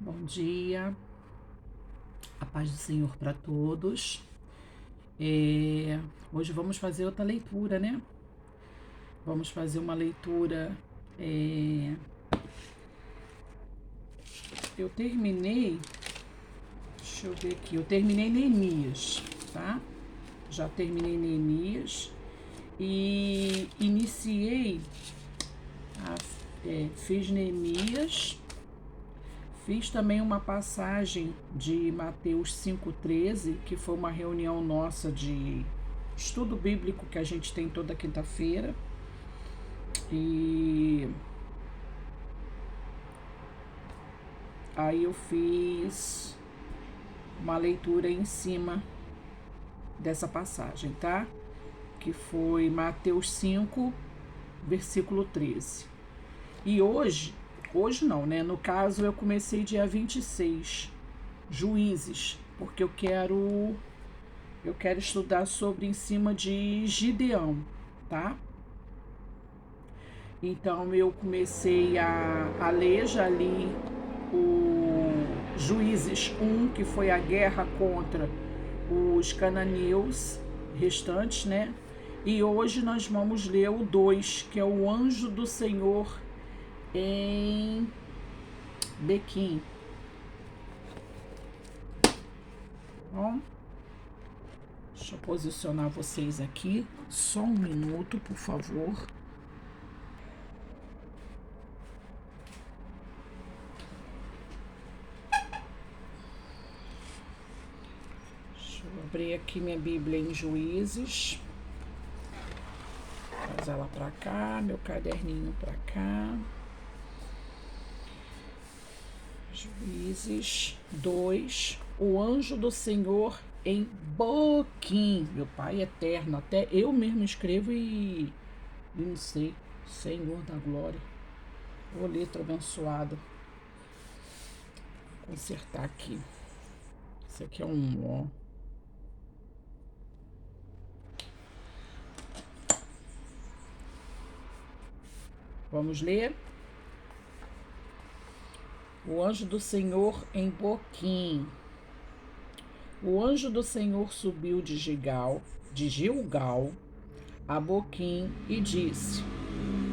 Bom dia, a paz do Senhor para todos. Hoje vamos fazer outra leitura, né? Vamos fazer uma leitura. Eu terminei, deixa eu ver aqui, eu terminei Neemias, tá? Já terminei Neemias e iniciei, fiz Neemias. Fiz também uma passagem de Mateus 5,13, que foi uma reunião nossa de estudo bíblico que a gente tem toda quinta-feira. E aí eu fiz uma leitura em cima dessa passagem, tá? Que foi Mateus 5, versículo 13. E hoje não, né? No caso, eu comecei dia 26, Juízes, porque eu quero estudar sobre em cima de Gideão, tá? Então, eu comecei a ler, já li o Juízes 1, que foi a guerra contra os cananeus restantes, né? E hoje nós vamos ler o 2, que é o anjo do Senhor em Bequim. Bom, deixa eu posicionar vocês aqui. Só um minuto, por favor. Deixa eu abrir aqui minha Bíblia em Juízes. Trazer ela pra cá, meu caderninho pra cá. Juízes 2, o anjo do Senhor em Boquim. Meu Pai eterno, até eu mesmo escrevo e não sei. Senhor da glória. Ô letra abençoada. Vou consertar aqui. Esse aqui é um ó. Vamos ler? O anjo do Senhor em Boquim. O anjo do Senhor subiu de Gilgal a Boquim e disse: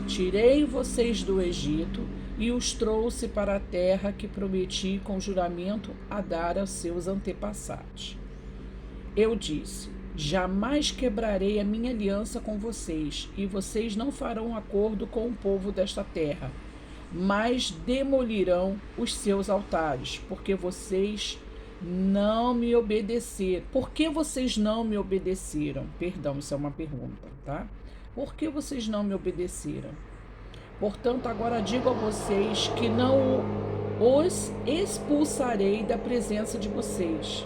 Tirei vocês do Egito e os trouxe para a terra que prometi com juramento a dar aos seus antepassados. Eu disse: Jamais quebrarei a minha aliança com vocês, e vocês não farão acordo com o povo desta terra, mas demolirão os seus altares, porque vocês não me obedeceram. Por que vocês não me obedeceram? Perdão, isso é uma pergunta, tá? Por que vocês não me obedeceram? Portanto, agora digo a vocês que não os expulsarei da presença de vocês.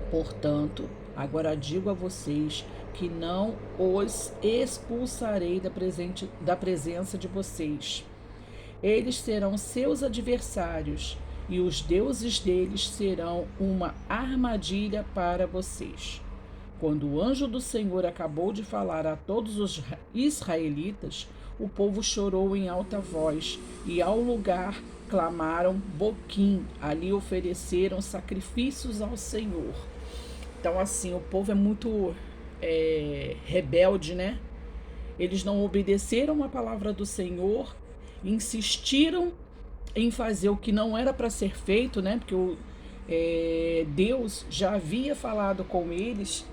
Portanto, agora digo a vocês que não os expulsarei da presença de vocês. Eles serão seus adversários, e os deuses deles serão uma armadilha para vocês. Quando o anjo do Senhor acabou de falar a todos os israelitas, o povo chorou em alta voz, e ao lugar clamaram Boquim. Ali ofereceram sacrifícios ao Senhor. Então, assim, o povo é muito rebelde, né? Eles não obedeceram a palavra do Senhor, insistiram em fazer o que não era para ser feito, né? Porque Deus já havia falado com eles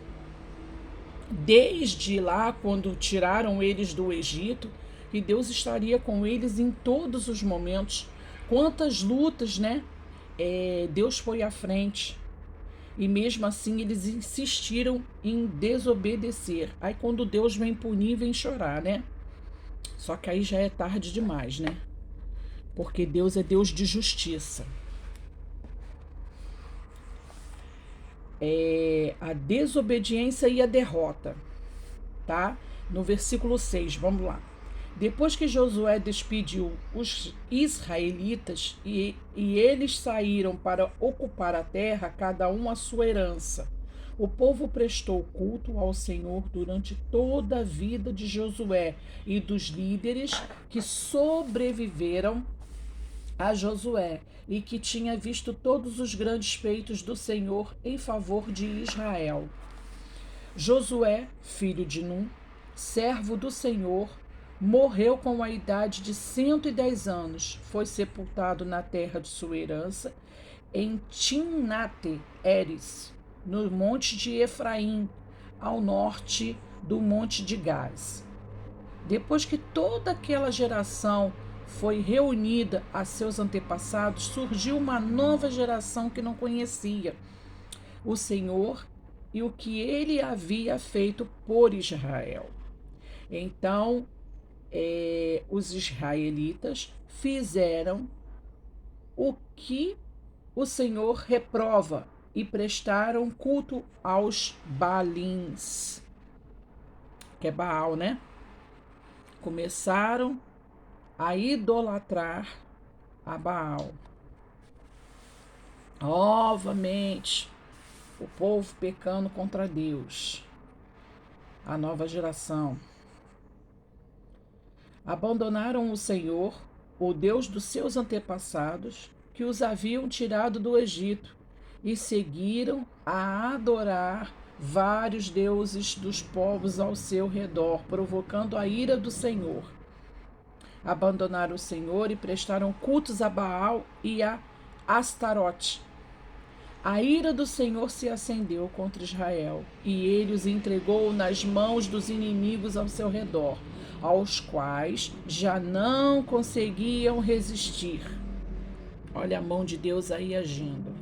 desde lá, quando tiraram eles do Egito, que Deus estaria com eles em todos os momentos. Quantas lutas, né? Deus foi à frente. E mesmo assim eles insistiram em desobedecer. Aí quando Deus vem punir, vem chorar, né? Só que aí já é tarde demais, né? Porque Deus é Deus de justiça. A desobediência e a derrota, tá? No versículo 6, vamos lá. Depois que Josué despediu os israelitas e eles saíram para ocupar a terra, cada um a sua herança, o povo prestou culto ao Senhor durante toda a vida de Josué e dos líderes que sobreviveram a Josué e que tinha visto todos os grandes feitos do Senhor em favor de Israel. Josué, filho de Num, servo do Senhor, morreu com a idade de 110 anos. Foi sepultado na terra de sua herança, em Timnate-Heres, no monte de Efraim, ao norte do monte de Gás. Depois que toda aquela geração foi reunida a seus antepassados, surgiu uma nova geração que não conhecia o Senhor e o que ele havia feito por Israel. Então, os israelitas fizeram o que o Senhor reprova e prestaram culto aos Baalins, que é Baal, né? Começaram a idolatrar a Baal. Novamente, o povo pecando contra Deus. A nova geração. Abandonaram o Senhor, o Deus dos seus antepassados, que os haviam tirado do Egito, e seguiram a adorar vários deuses dos povos ao seu redor, provocando a ira do Senhor. Abandonaram o Senhor e prestaram cultos a Baal e a Astarote. A ira do Senhor se acendeu contra Israel, e ele os entregou nas mãos dos inimigos ao seu redor, aos quais já não conseguiam resistir. Olha a mão de Deus aí agindo.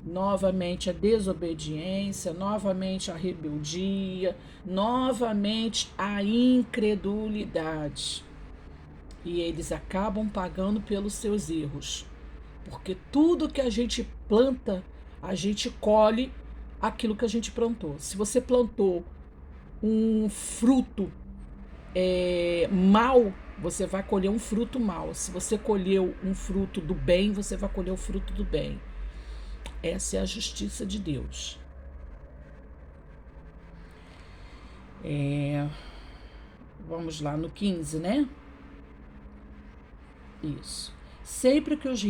Novamente a desobediência, novamente a rebeldia, novamente a incredulidade. E eles acabam pagando pelos seus erros. Porque tudo que a gente planta, a gente colhe aquilo que a gente plantou. Se você plantou um fruto mal, você vai colher um fruto mal. Se você colheu um fruto do bem, você vai colher o fruto do bem. Essa é a justiça de Deus. Vamos lá no 15, né? Isso. Sempre que os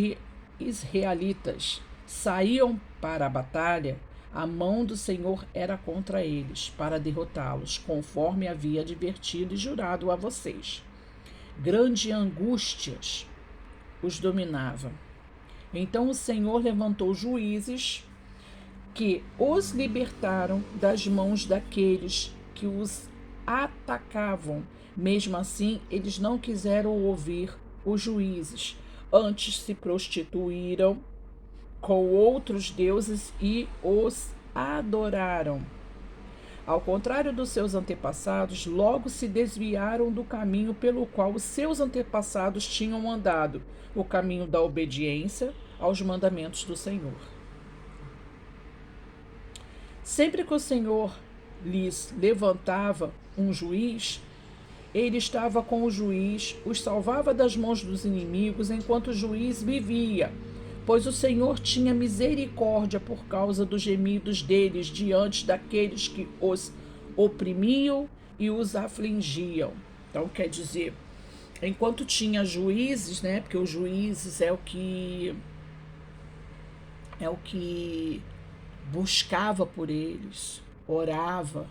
israelitas saíam para a batalha, a mão do Senhor era contra eles, para derrotá-los, conforme havia advertido e jurado a vocês. Grande angústias os dominava. Então o Senhor levantou juízes que os libertaram das mãos daqueles que os atacavam. Mesmo assim, eles não quiseram ouvir os juízes. Antes se prostituíram com outros deuses e os adoraram. Ao contrário dos seus antepassados, logo se desviaram do caminho pelo qual os seus antepassados tinham andado, o caminho da obediência aos mandamentos do Senhor. Sempre que o Senhor lhes levantava um juiz, ele estava com o juiz, os salvava das mãos dos inimigos enquanto o juiz vivia, pois o Senhor tinha misericórdia por causa dos gemidos deles diante daqueles que os oprimiam e os afligiam. Então, quer dizer, enquanto tinha juízes, né? Porque os juízes é o que buscava por eles, orava,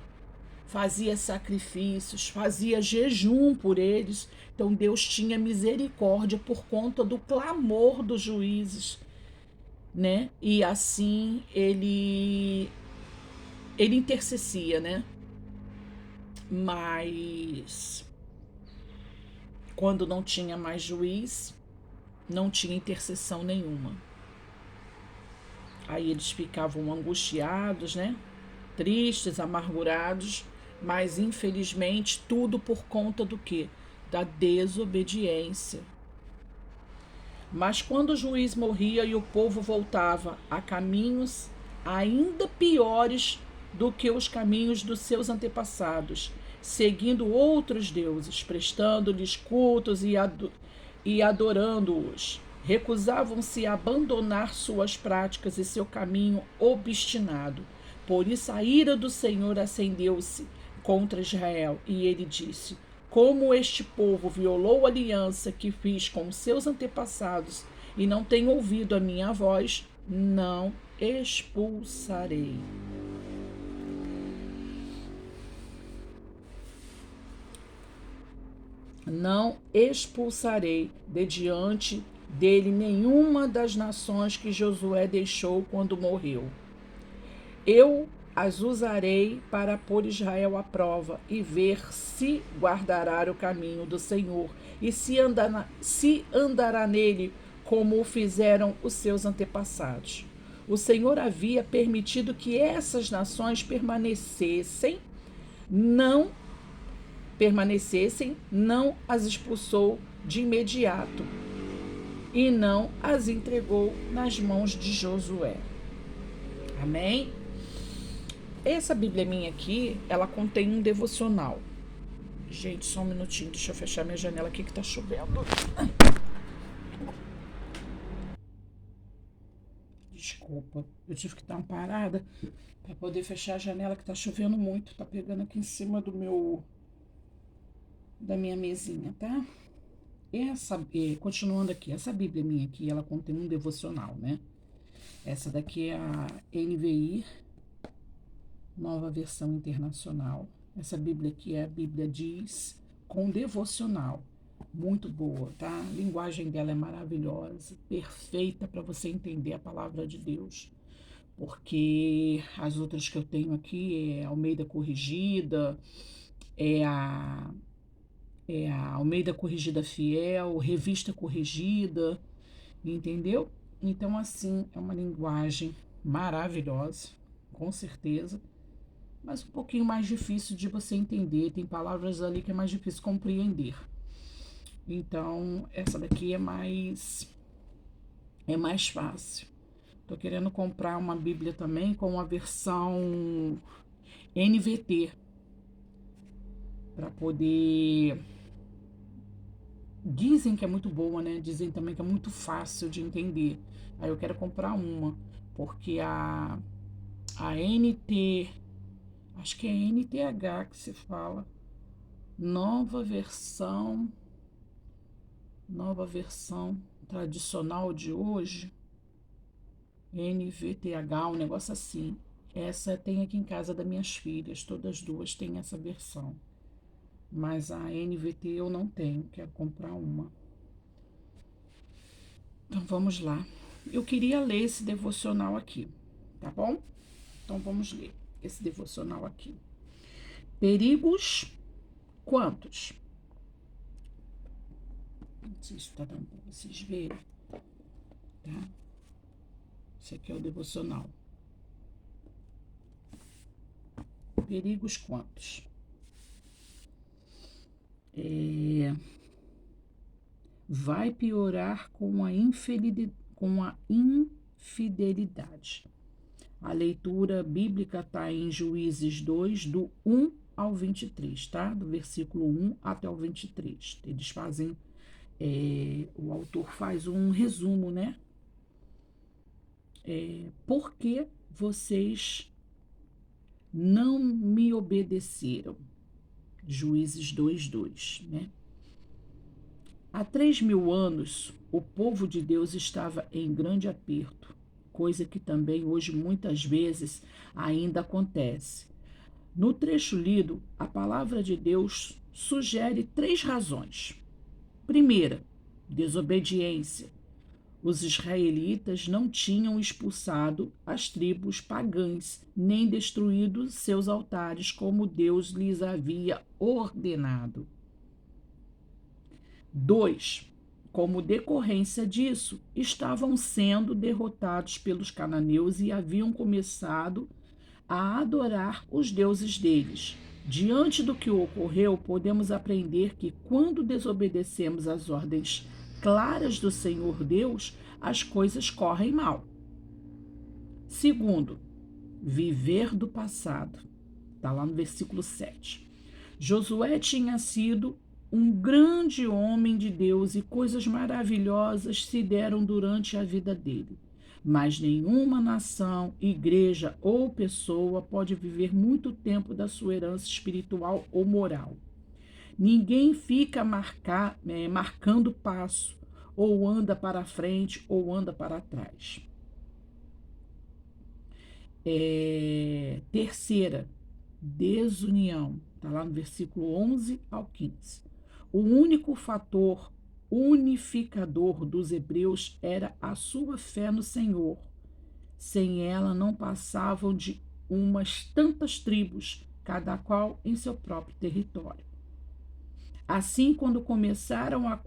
fazia sacrifícios, fazia jejum por eles. Então Deus tinha misericórdia por conta do clamor dos juízes, né? E assim ele intercedia, né? Mas quando não tinha mais juiz, não tinha intercessão nenhuma. Aí eles ficavam angustiados, né? Tristes, amargurados, mas infelizmente tudo por conta do quê? Da desobediência. Mas quando o juiz morria e o povo voltava a caminhos ainda piores do que os caminhos dos seus antepassados, seguindo outros deuses, prestando-lhes cultos e adorando-os, recusavam-se a abandonar suas práticas e seu caminho obstinado. Por isso a ira do Senhor acendeu-se contra Israel, e ele disse: como este povo violou a aliança que fiz com seus antepassados e não tem ouvido a minha voz, não expulsarei. Não expulsarei de diante dele nenhuma das nações que Josué deixou quando morreu. Eu as usarei para pôr Israel à prova e ver se guardará o caminho do Senhor e se andará nele como o fizeram os seus antepassados. O Senhor havia permitido que essas nações não as expulsou de imediato e não as entregou nas mãos de Josué. Amém? Essa Bíblia minha aqui, ela contém um devocional. Gente, só um minutinho, deixa eu fechar minha janela aqui que tá chovendo. Desculpa, eu tive que dar uma parada para poder fechar a janela que tá chovendo muito. Tá pegando aqui em cima da minha mesinha, tá? Continuando aqui, essa Bíblia minha aqui, ela contém um devocional, né? Essa daqui é a NVI, Nova Versão Internacional. Essa Bíblia aqui é a Bíblia Diz com devocional. Muito boa, tá? A linguagem dela é maravilhosa, perfeita para você entender a palavra de Deus. Porque as outras que eu tenho aqui é Almeida Corrigida, é a Almeida Corrigida Fiel, Revista Corrigida, entendeu? Então, assim, é uma linguagem maravilhosa, com certeza, mas um pouquinho mais difícil de você entender. Tem palavras ali que é mais difícil compreender. Então, essa daqui é mais fácil. Tô querendo comprar uma Bíblia também com a versão NVT, para poder... Dizem que é muito boa, né? Dizem também que é muito fácil de entender. Aí eu quero comprar uma, porque a NT, acho que é NTH que se fala, nova versão tradicional de hoje, NVTH, um negócio assim. Essa tem aqui em casa das minhas filhas, todas duas têm essa versão. Mas a NVT eu não tenho, quero comprar uma. Então vamos lá. Eu queria ler esse devocional aqui, tá bom? Então vamos ler esse devocional aqui. Perigos quantos? Não sei se está dando para vocês verem, tá? Esse aqui é o devocional. Perigos quantos? Vai piorar com a infidelidade. A leitura bíblica está em Juízes 2, do 1 ao 23, tá? Do versículo 1 até o 23. Eles fazem, o autor faz um resumo, né? Por que vocês não me obedeceram? Juízes 2:2, né? Há 3.000 anos, o povo de Deus estava em grande aperto, coisa que também hoje muitas vezes ainda acontece. No trecho lido, a palavra de Deus sugere 3 razões. Primeira, desobediência. Os israelitas não tinham expulsado as tribos pagãs, nem destruído seus altares como Deus lhes havia ordenado. 2. Como decorrência disso, estavam sendo derrotados pelos cananeus e haviam começado a adorar os deuses deles. Diante do que ocorreu, podemos aprender que quando desobedecemos às ordens claras do Senhor Deus, as coisas correm mal. Segundo, viver do passado. Está lá no versículo 7. Josué tinha sido um grande homem de Deus e coisas maravilhosas se deram durante a vida dele. Mas nenhuma nação, igreja ou pessoa pode viver muito tempo da sua herança espiritual ou moral. Ninguém fica marcando passo, ou anda para frente, ou anda para trás. Terceira, desunião. Está lá no versículo 11 ao 15. O único fator unificador dos hebreus era a sua fé no Senhor. Sem ela, não passavam de umas tantas tribos, cada qual em seu próprio território. Assim, quando começaram a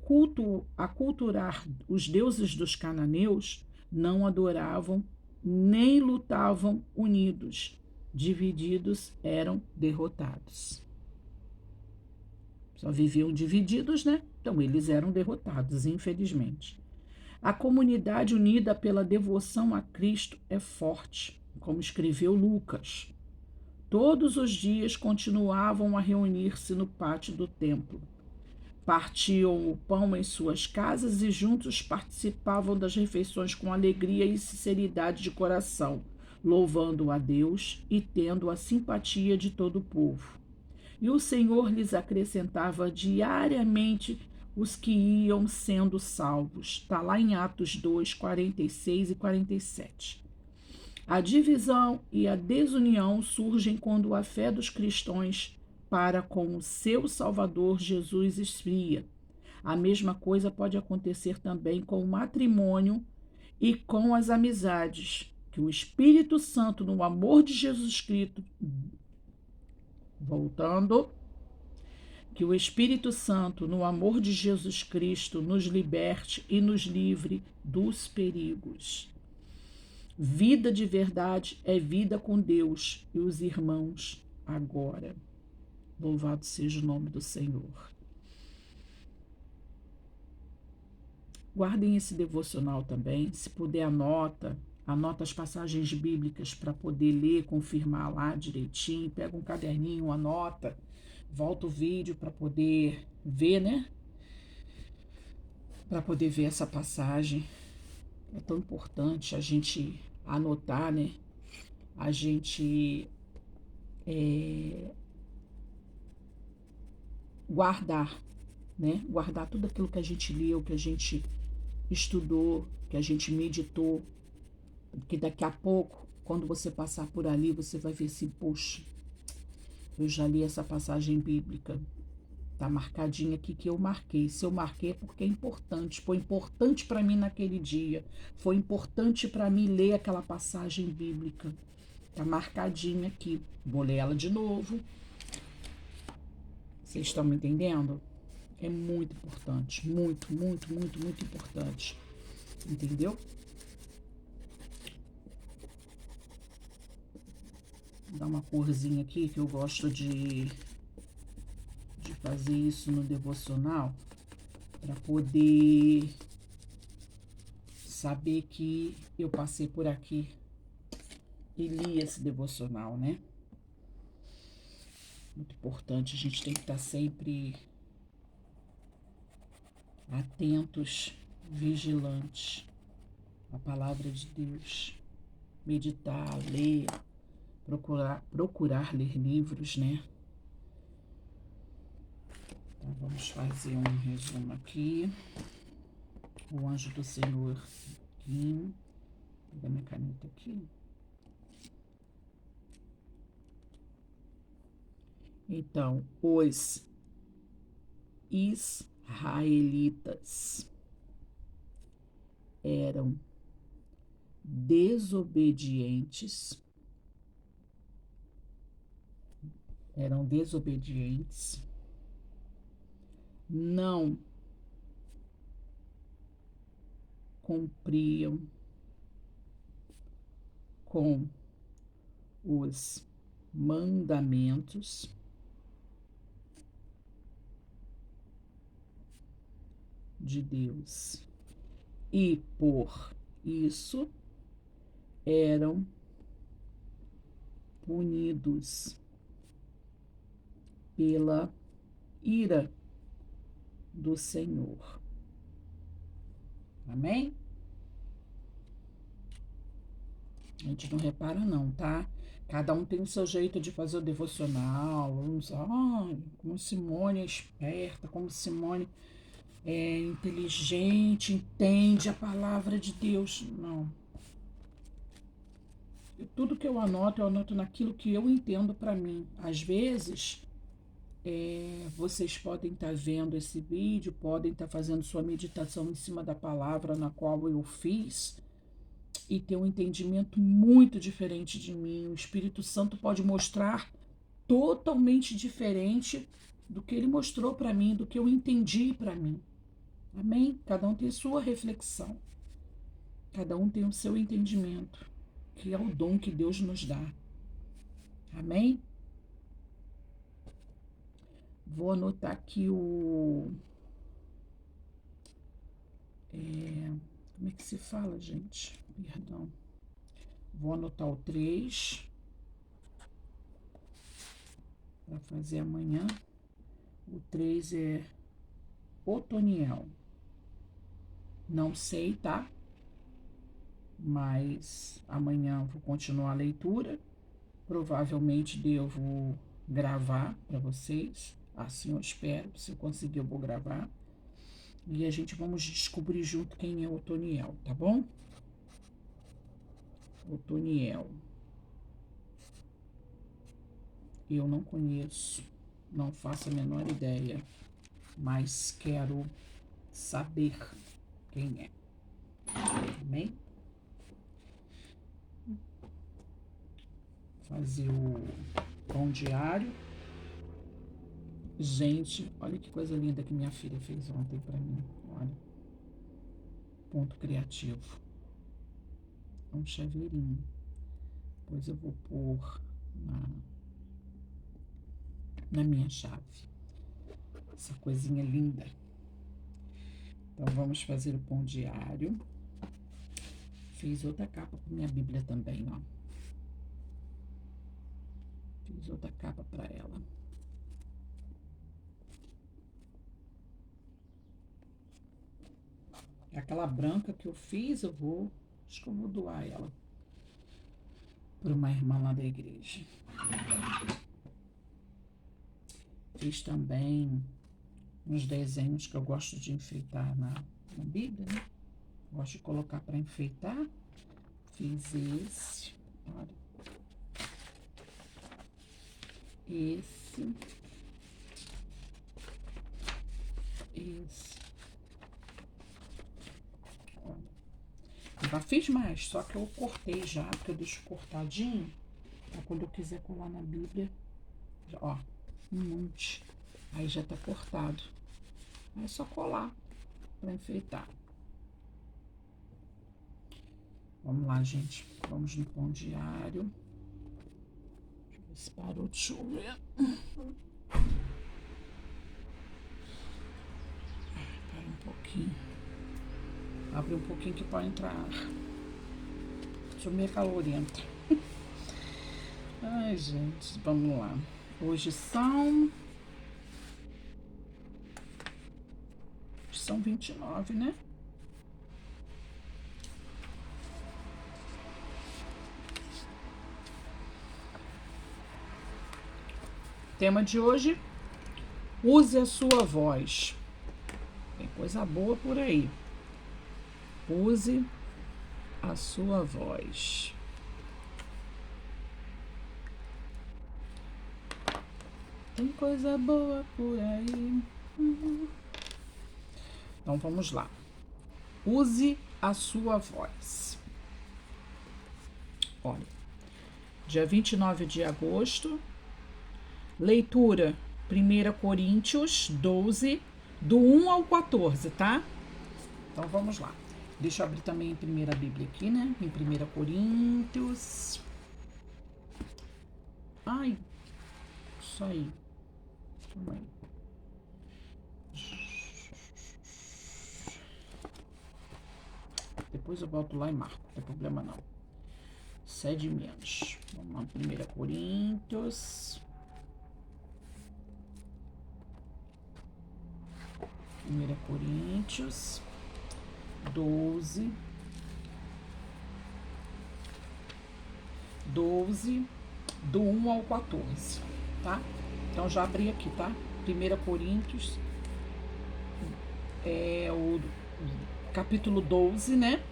cultuar os deuses dos cananeus, não adoravam nem lutavam unidos. Divididos eram derrotados. Só viviam divididos, né? Então, eles eram derrotados, infelizmente. A comunidade unida pela devoção a Cristo é forte, como escreveu Lucas. Todos os dias continuavam a reunir-se no pátio do templo. Partiam o pão em suas casas e juntos participavam das refeições com alegria e sinceridade de coração, louvando a Deus e tendo a simpatia de todo o povo. E o Senhor lhes acrescentava diariamente os que iam sendo salvos. Está lá em Atos 2, 46 e 47. A divisão e a desunião surgem quando a fé dos cristãos para com o seu Salvador Jesus esfria. A mesma coisa pode acontecer também com o matrimônio e com as amizades, que o Espírito Santo, no amor de Jesus Cristo, que o Espírito Santo, no amor de Jesus Cristo, nos liberte e nos livre dos perigos. Vida de verdade é vida com Deus e os irmãos agora. Louvado seja o nome do Senhor. Guardem esse devocional também. Se puder, anota as passagens bíblicas para poder ler, confirmar lá direitinho. Pega um caderninho, anota, volta o vídeo para poder ver, né? Para poder ver essa passagem. É tão importante a gente anotar, né? A gente guardar, né? Guardar tudo aquilo que a gente leu, que a gente estudou, que a gente meditou, porque daqui a pouco, quando você passar por ali, você vai ver assim, poxa, eu já li essa passagem bíblica, tá marcadinha aqui que eu marquei. Se eu marquei é porque é importante, foi importante para mim naquele dia, foi importante para mim ler aquela passagem bíblica, tá marcadinha aqui. Vou ler ela de novo. Vocês estão me entendendo? É muito importante, muito, muito, muito, muito importante. Entendeu? Vou dar uma corzinha aqui, que eu gosto de fazer isso no devocional, para poder saber que eu passei por aqui e li esse devocional, né? Muito importante, a gente tem que estar sempre atentos, vigilantes à palavra de Deus, meditar, ler, procurar ler livros, né? Então, vamos fazer um resumo aqui. O anjo do Senhor, aqui. Vou pegar minha caneta aqui. Então, os israelitas eram desobedientes, não cumpriam com os mandamentos de Deus e por isso eram punidos pela ira do Senhor. Amém? A gente não repara não, tá? Cada um tem o seu jeito de fazer o devocional. Uns, como Simone é esperta, como Simone é inteligente, entende a palavra de Deus. Não. Tudo que eu anoto naquilo que eu entendo para mim. Às vezes, vocês podem estar vendo esse vídeo, podem estar fazendo sua meditação em cima da palavra na qual eu fiz e ter um entendimento muito diferente de mim. O Espírito Santo pode mostrar totalmente diferente do que ele mostrou para mim, do que eu entendi para mim. Amém? Cada um tem sua reflexão. Cada um tem o seu entendimento, que é o dom que Deus nos dá. Amém? Vou anotar aqui como é que se fala, gente? Perdão. Vou anotar o 3 para fazer amanhã. O 3 é Otoniel. Não sei, tá? Mas amanhã vou continuar a leitura. Provavelmente devo gravar para vocês. Assim eu espero. Se eu conseguir, eu vou gravar. E a gente vamos descobrir junto quem é Otoniel, tá bom? Otoniel. Eu não conheço, não faço a menor ideia, mas quero saber quem é. Amém? Fazer o pão diário. Gente, olha que coisa linda que minha filha fez ontem para mim. Olha, ponto criativo. Um chaveirinho. Depois eu vou pôr na minha chave. Essa coisinha linda. Então vamos fazer o pão diário. Fiz outra capa para minha Bíblia também, ó. Fiz outra capa para ela. Aquela branca que eu fiz, acho que eu vou doar ela para uma irmã lá da igreja. Fiz também uns desenhos que eu gosto de enfeitar na Bíblia, né? Gosto de colocar para enfeitar. Fiz esse, olha. Esse. Já fiz mais, só que eu cortei já, porque eu deixo cortadinho, pra quando eu quiser colar na Bíblia, ó, um monte, aí já tá cortado. Aí é só colar pra enfeitar. Vamos lá, gente, vamos no pão diário. Deixa eu ver se parou de chover. Para um pouquinho. Abre um pouquinho que pode entrar ar. Sou meio calorenta. Ai, gente, vamos lá. Hoje são 29, né? Tema de hoje: use a sua voz. Tem coisa boa por aí. Use a sua voz. Tem coisa boa por aí. Então vamos lá. Use a sua voz. Olha, dia 29 de agosto, leitura 1 Coríntios 12, do 1 ao 14, tá? Então vamos lá. Deixa eu abrir também em primeira Bíblia aqui, né? Em 1 Coríntios. Ai, isso aí. Calma aí. Depois eu volto lá e marco, não tem problema não. Cede menos. Vamos lá, 1 Coríntios. 1 Coríntios 12, do 1 ao 14, tá? Então já abri aqui, tá? 1 Coríntios, o capítulo 12, né?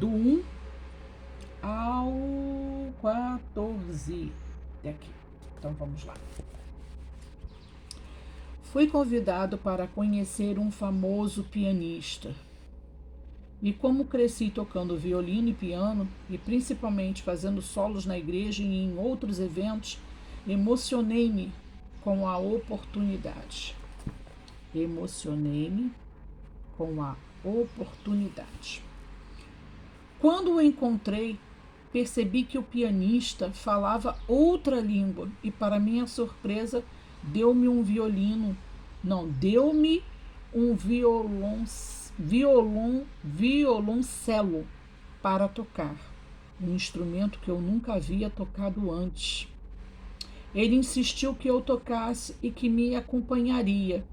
Do 1 ao 14. Até aqui. Então vamos lá. Fui convidado para conhecer um famoso pianista. E como cresci tocando violino e piano, e principalmente fazendo solos na igreja e em outros eventos, emocionei-me com a oportunidade. Emocionei-me com a oportunidade. Quando o encontrei, percebi que o pianista falava outra língua e, para minha surpresa, deu-me um violoncelo para tocar, um instrumento que eu nunca havia tocado antes. Ele insistiu que eu tocasse e que me acompanharia.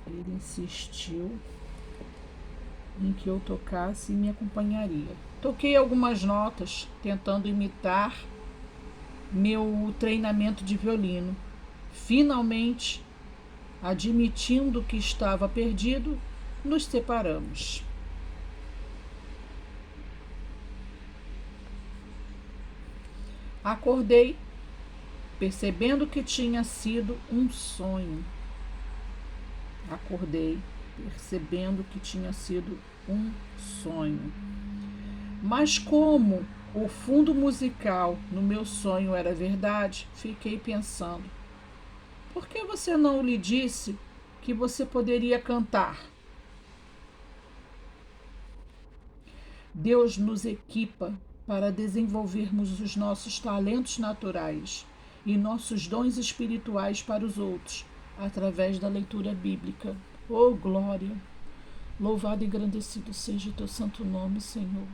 Ele insistiu em que eu tocasse e me acompanharia. Toquei algumas notas, tentando imitar meu treinamento de violino. Finalmente, admitindo que estava perdido, nos separamos. Acordei, percebendo que tinha sido um sonho. Acordei, percebendo que tinha sido um sonho. Mas como o fundo musical no meu sonho era verdade, fiquei pensando: por que você não lhe disse que você poderia cantar? Deus nos equipa para desenvolvermos os nossos talentos naturais e nossos dons espirituais para os outros, através da leitura bíblica. Oh, glória! Louvado e engrandecido seja o teu santo nome, Senhor.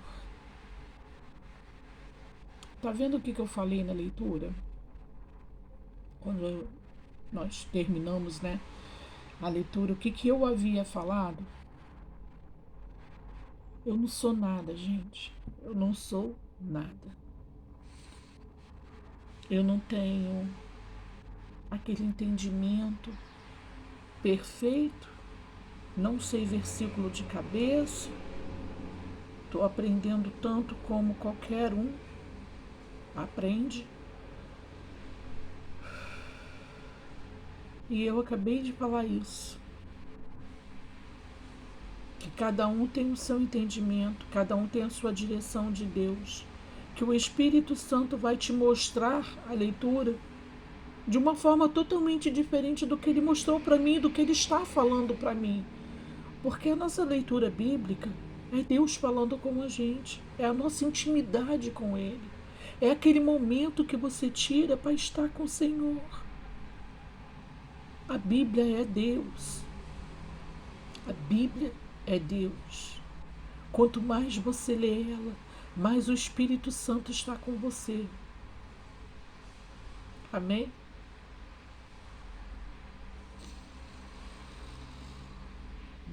Tá vendo o que eu falei na leitura? Quando nós terminamos, né, a leitura, o que eu havia falado? Eu não sou nada, gente. Eu não sou nada. Eu não tenho aquele entendimento perfeito. Não sei versículo de cabeça. Estou aprendendo tanto como qualquer um aprende. E eu acabei de falar isso. Que cada um tem o seu entendimento, cada um tem a sua direção de Deus. Que o Espírito Santo vai te mostrar a leitura de uma forma totalmente diferente do que ele mostrou para mim, do que ele está falando para mim. Porque a nossa leitura bíblica é Deus falando com a gente, é a nossa intimidade com Ele. É aquele momento que você tira para estar com o Senhor. A Bíblia é Deus. A Bíblia é Deus. Quanto mais você lê ela, mais o Espírito Santo está com você. Amém?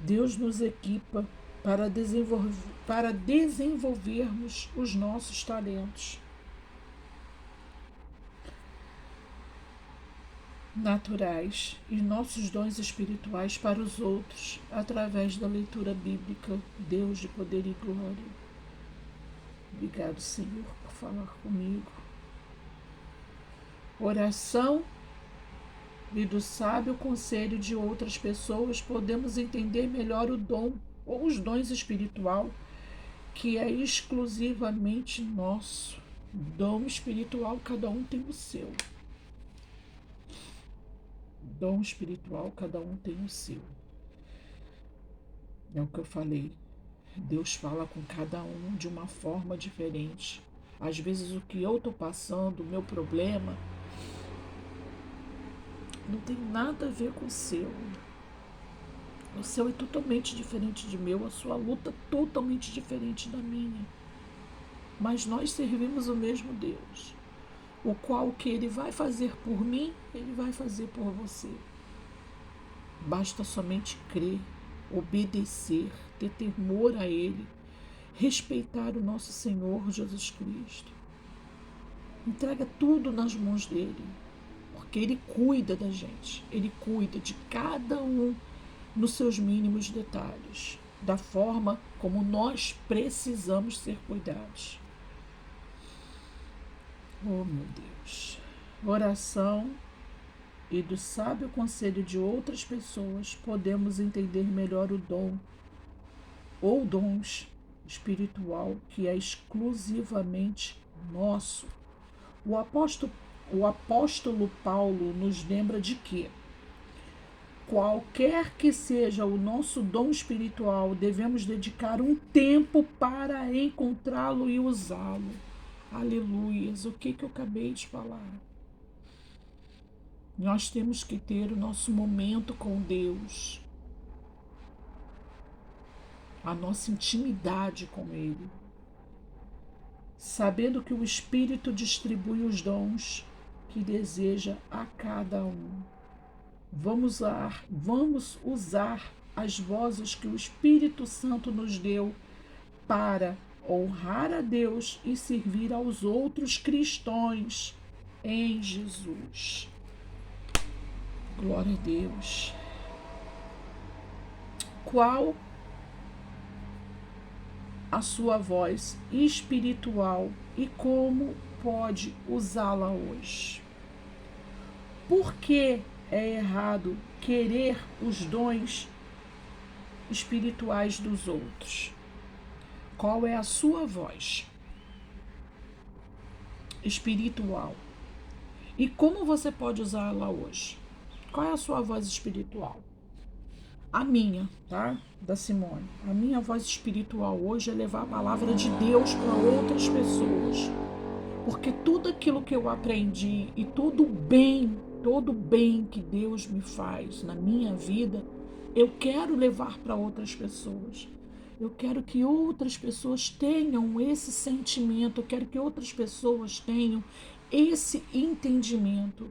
Deus nos equipa para desenvolvermos os nossos talentos naturais e nossos dons espirituais para os outros, através da leitura bíblica. Deus de poder e glória. Obrigado, Senhor, por falar comigo. Oração e do sábio conselho de outras pessoas, podemos entender melhor o dom ou os dons espiritual, que é exclusivamente nosso. Dom espiritual, cada um tem o seu. Dom espiritual, cada um tem o seu. É o que eu falei. Deus fala com cada um de uma forma diferente. Às vezes o que eu estou passando, o meu problema, não tem nada a ver com o seu. O seu é totalmente diferente de meu, a sua luta é totalmente diferente da minha. Mas nós servimos o mesmo Deus, o qual o que Ele vai fazer por mim, Ele vai fazer por você. Basta somente crer, obedecer, ter temor a Ele, respeitar o nosso Senhor Jesus Cristo. Entrega tudo nas mãos dele, porque ele cuida da gente, ele cuida de cada um nos seus mínimos detalhes, da forma como nós precisamos ser cuidados. Oh, meu Deus. Oração e do sábio conselho de outras pessoas podemos entender melhor o dom ou dons espiritual que é exclusivamente nosso. O apóstolo, o apóstolo Paulo nos lembra de que qualquer que seja o nosso dom espiritual, devemos dedicar um tempo para encontrá-lo e usá-lo. Aleluias! O que eu acabei de falar? Nós temos que ter o nosso momento com Deus, a nossa intimidade com Ele, sabendo que o Espírito distribui os dons que deseja a cada um. Vamos usar as vozes que o Espírito Santo nos deu para honrar a Deus e servir aos outros cristãos em Jesus. Glória a Deus. Qual a sua voz espiritual e como pode usá-la hoje? Por que é errado querer os dons espirituais dos outros? Qual é a sua voz espiritual? E como você pode usá-la hoje? Qual é a sua voz espiritual? A minha, tá? Da Simone. A minha voz espiritual hoje é levar a palavra de Deus para outras pessoas. Porque tudo aquilo que eu aprendi e todo bem que Deus me faz na minha vida, eu quero levar para outras pessoas. Eu quero que outras pessoas tenham esse sentimento, eu quero que outras pessoas tenham esse entendimento,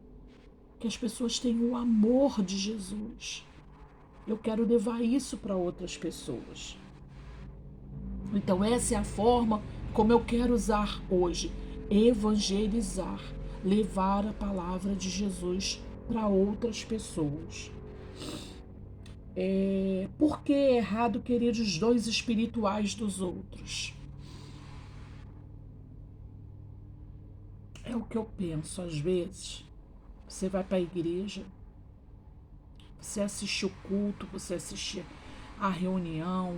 que as pessoas tenham o amor de Jesus. Eu quero levar isso para outras pessoas. Então essa é a forma como eu quero usar hoje, evangelizar, levar a palavra de Jesus para outras pessoas. Por que é errado querer os dons espirituais dos outros? É o que eu penso às vezes. Você vai para a igreja, você assiste o culto, você assiste a reunião,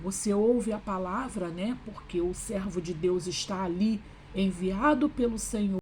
você ouve a palavra, né? Porque o servo de Deus está ali, enviado pelo Senhor